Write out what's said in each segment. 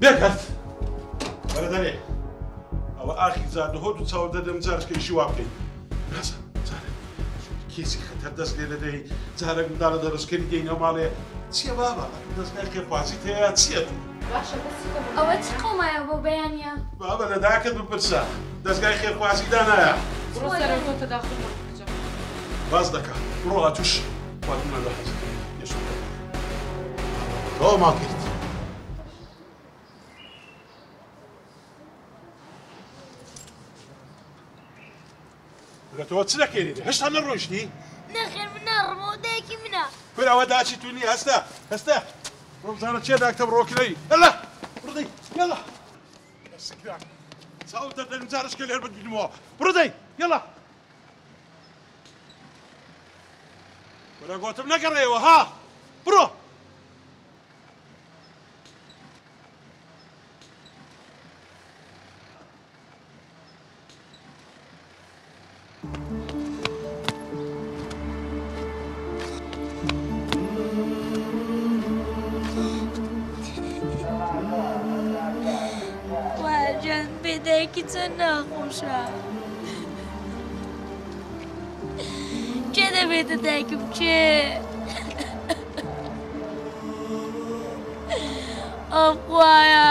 بێکەت بەرەدەرێ ئەوە ئاخی زاد هۆ دوو چاوە دەدەم جارشکەیشی وا بکەین نازە جارێک کێسی خەتەر دەست لێ دەدەی جارێک منداڵە دەڕستکەری دێینە ماڵێ چییە بابا دەستگای خێرخوازی هەیە چییە تو ئەوە چ قەومایە بۆ بەیانە بابا لە داکت بپرسە دەستگای خێرخوازی دانایە بڕۆ سەرەوە تەداخل مەکە باز دەکات بڕۆ ئاتوش خواردنە لە حەزەکە تەواو ما کرد تۆ چ دەکەیت هێشتا نەڕۆیشتی نەخێر من ناڕمەوە دایکی منە کورە ئەوە داچی تو نییە هەستە هەستە ڕۆبزانە چێ داکتە بڕۆکرەی هەلا بڕدەی یەڵا سکران چاوت دەدەن جارشکە لێر بگیرمەوە بڕدەی یەڵا کورە گۆتم نەگەڕێەوە ها بڕۆ دایکی چەند ناخۆشە چێ دەبێتە دایکم چێ ئەو خوایە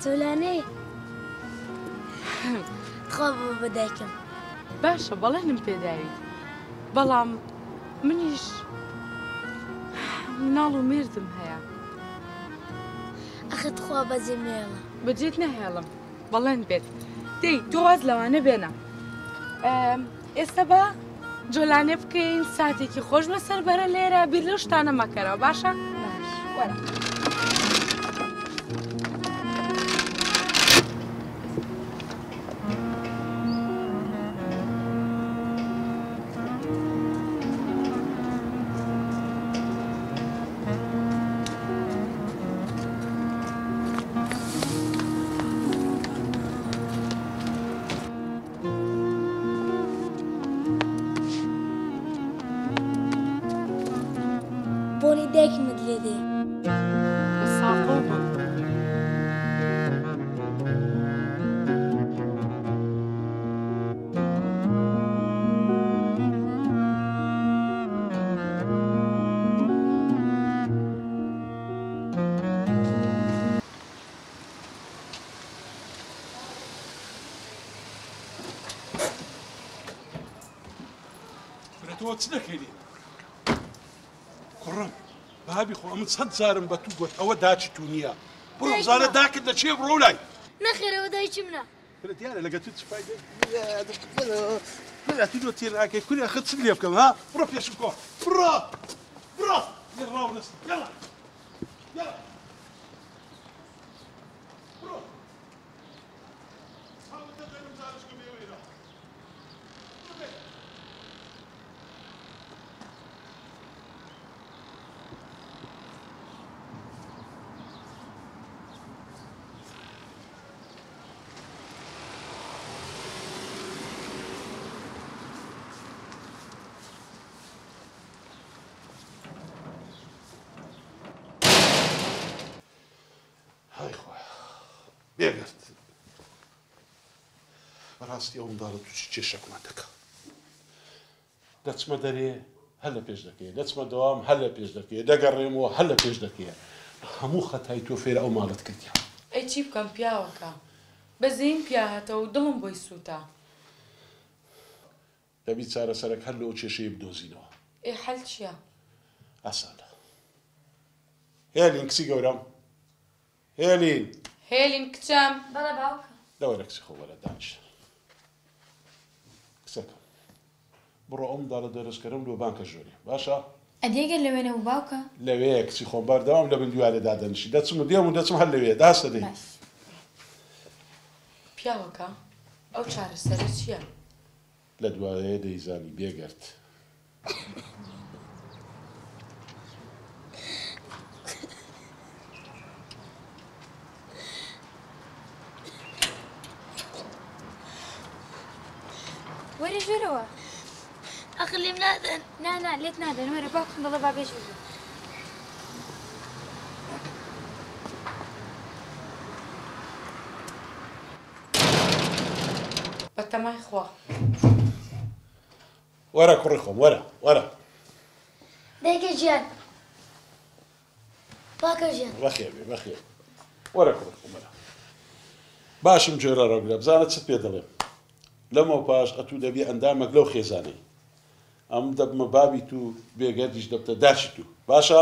زۆلانێ خۆ بۆ بەدایکم باشە بەڵێنم پێداویت بەڵام منیش مناڵ و میردم هەیە ئەخت خوا بەجێ مێڵە بەجێت نەهێڵم بەڵێن بێت دەی تۆ واز لەوانە بێنە ئێستا بە جۆلانێ بکەین ساتێکی خۆش بەسەر بەرە لێرە بیر لەو شتانە مەکەرەوە باشە؟ باش وەرە بۆنی دایکمت لێ دێ ساقۆمە تۆ چ دەکەیت کوڕم بابی خۆ ئەمە چەند جارم بە تو گوت ئەوە داچی تو نییە بڕۆ بزانە داکت لە چێ بڕۆ لای نەخێرەوە دایکی منە دیارە لەگە تو چ فایدە تو تۆ تێر ناکەی کوری خەت چ لێ بکەم ها بڕۆ پێشم کۆ بڕۆ بڕۆ لێ ڕاونەست یەڵا یەڵا بڕۆ چاوت دەدەنم جارشکە بێوەیرە بێگرت بەڕاستی ئەو منداڵە تووشی کێشەکمان دەکات دەچمە دەرێ هەر لە پێش دەکەیە دەچمە دەوام هەر لە پێش دەکەیە دەگەڕێمەوە هەر لە پێش دەکەیە هەموو خەتای تۆ فێرە ئەو ماڵت کردیا ئەی چی بکەم پیاوەکە بەزین پیا هاتەوە و دڵم بۆی سووتە دەبی چارەسەرێک هەر لەو کێشەیە بدۆزینەوە ئێ حەل چییە؟ ئاسانە هێلین کچی گەورەم هێلین هێلین کچەم بەڵێ باوکە. لەوەرە کچی خۆ وەرە دانیش. کچەکەم بڕۆ ئەو منداڵە دەرزکەرم لۆ بانکە ژۆری باشە؟ ئەدێگەر لەوێنەوە باوکە؟ لەوەیە کچی خۆم بەردەوام لە من دیوارێ دادەنیشی دەچم و دێم و دەچم هەر لەوێ داستە دەی. پیاوەکە ئەو چارەسەرە چییە؟ لە دوایەیە دەیزانی بێگەرت. وەرە ژێرەوە. ئەخ لێم نادەن. نا لێت نادەن وەرە باوکم دەڵێ با بێژ بێ. بە تەمای خوا. وەرە کوڕی خۆم وەرە. دایکە گیان. باوکە گیان. بەخێر بێ بەخێر. وەرە کوڕی خۆم وەرە. باشم جێرە ڕەگرە بزانە چت پێ دەڵێم. لەمەوە پاش ئەتوو دەبێ ئەندامێک لەو خێزانەی. ئەم دەبمە بابی تو بێگەردیش دەبتە داچی تو باشە؟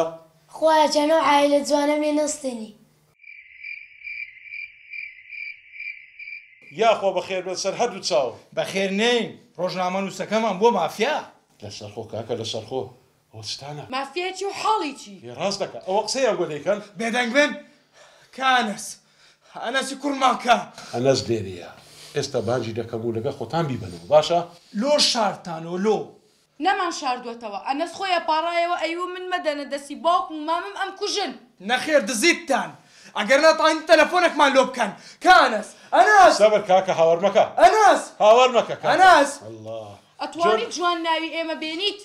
خوایە جانەوە عایلە جوانە لێ نەستێنی. یاخۆ بەخێر بێت سەر هەردوو چاو. بەخێر نین ڕۆژنامە نووسەکەمان بۆ مافیا. لەسەر خۆ کاکە لەسەر خۆ ئەوە ستانە. مافیەتی و حاڵی چی؟ ڕاست دەکە ئەوە قسەیان بۆ دەیکەن؟ بێدەنگ بن کانەس ئەنەسی کوڕماکە ئەنەس دێریە. ئێستا بانجی دەکەم و لەگە خۆتان بیبەنەوە باشە؟ لۆ شارتانەوە لۆ. نەمان شاردووەتەوە ئەنەس خۆیە پاڕایەوە ئەیوە من مەدەنە دەستی باوکم و مامم ئەم کوژن. نەخێر دزیتتان ئەگەر ناتوانین تەلەفۆنێکمان لۆ بکەن. کانەس ئەنەس سەبەر کاکە هاوار مەکە. ئەنەس هاوار مەکە کاکە. ئەنەس الله. ئەتوانیت جوان ناوی ئێمە بێنیت؟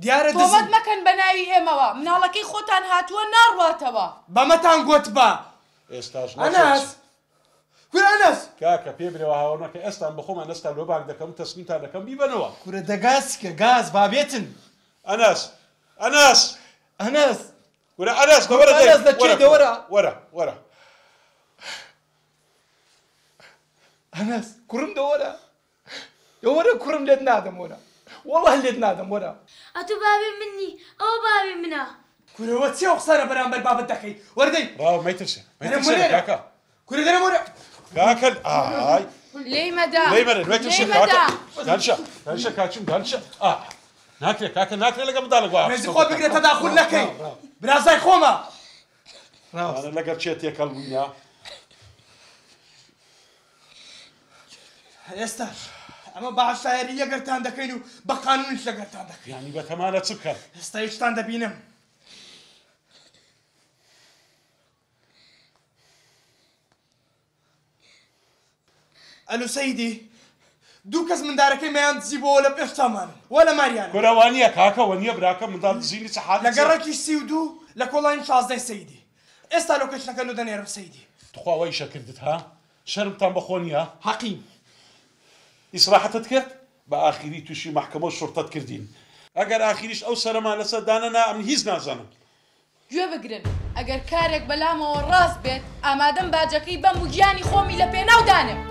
دیارە تۆمەت مەکەن بە ناوی ئێمەوە مناڵەکەی خۆتان هاتووە ناڕواتەوە. بەمەتان گوت بە. ئێستاش ئەنەس کورە ئەنەس کاکە پێ برێەوە هاوار مەکە ئێستان بەخۆمان ئێستا لۆ بانک دەکەم تەسمیمتان دەکەم بیبەنەوە. کورە دەگاسکە گاز بابێتن. ئەنەس ئەنەس وەرە ئەنەس ئەنەس لەکوێ دەوەرە. وەرە. ئەنەس کوڕم دەوەرە. دەوەرە کوڕم لێت نادەم وەرە. وەڵڵا لێت نادەم وەرە. ئەتوو بابێ منی ئەوە بابێ منە. کورەوە چێ قسانە بەرامبەر بابەت دەکەی وەردەی. ڕاو مەیترسێ کاکە. کورە دەرەم وەرە. کاکە ئای. لێی مەدا. لێی مەرێ مەیترسێ کاکە. دانیشە کاچم دانیشە. ناکرێت کاکە ناکرێت لەگە منداڵێک ڕێزی خۆ بگرێتە داخول نەکەی. برازای خۆمە. لەگەر چێت تێکەڵ بووینە. ئێستا ئەمە بەعشایەری لەگەرتان دەکەین و بە قانونیش لەگەرتان دەکەین. یانی بەتەمانە چ بکەن؟ ئێستا هیچتان دەبینم. ئەلو سەیدی دوو کەس مندارەکەی مەیان دزی بۆەوە لە پێشتامانن وە لە ماریانە. کۆرەوانیە کاکە وەنیە براکە منداڵ دزینی چ حاڵی لەگەڕێکی 32 لە کۆڵانی 16 سەیدی. ئێستا لۆکەشنەکە و دەنێرم سەیدی. تخواوەی شەکردت ها؟ شەرمتان بەخۆ نییە؟ حەقیم. ئیسراحەتت کرد؟ بە ئاخیری تووشی مەحکەمە و شورتەت کردین. ئەگەر ئاخیریش ئەو سەرەمان لەسەر دانەنا ئەم هیچ نازانم. گوێ بگرن ئەگەر کارێک بەلامەوە ڕاست بێت ئامادەم باجەکەی بەم و گیانی خۆمی لە پێناو دانم.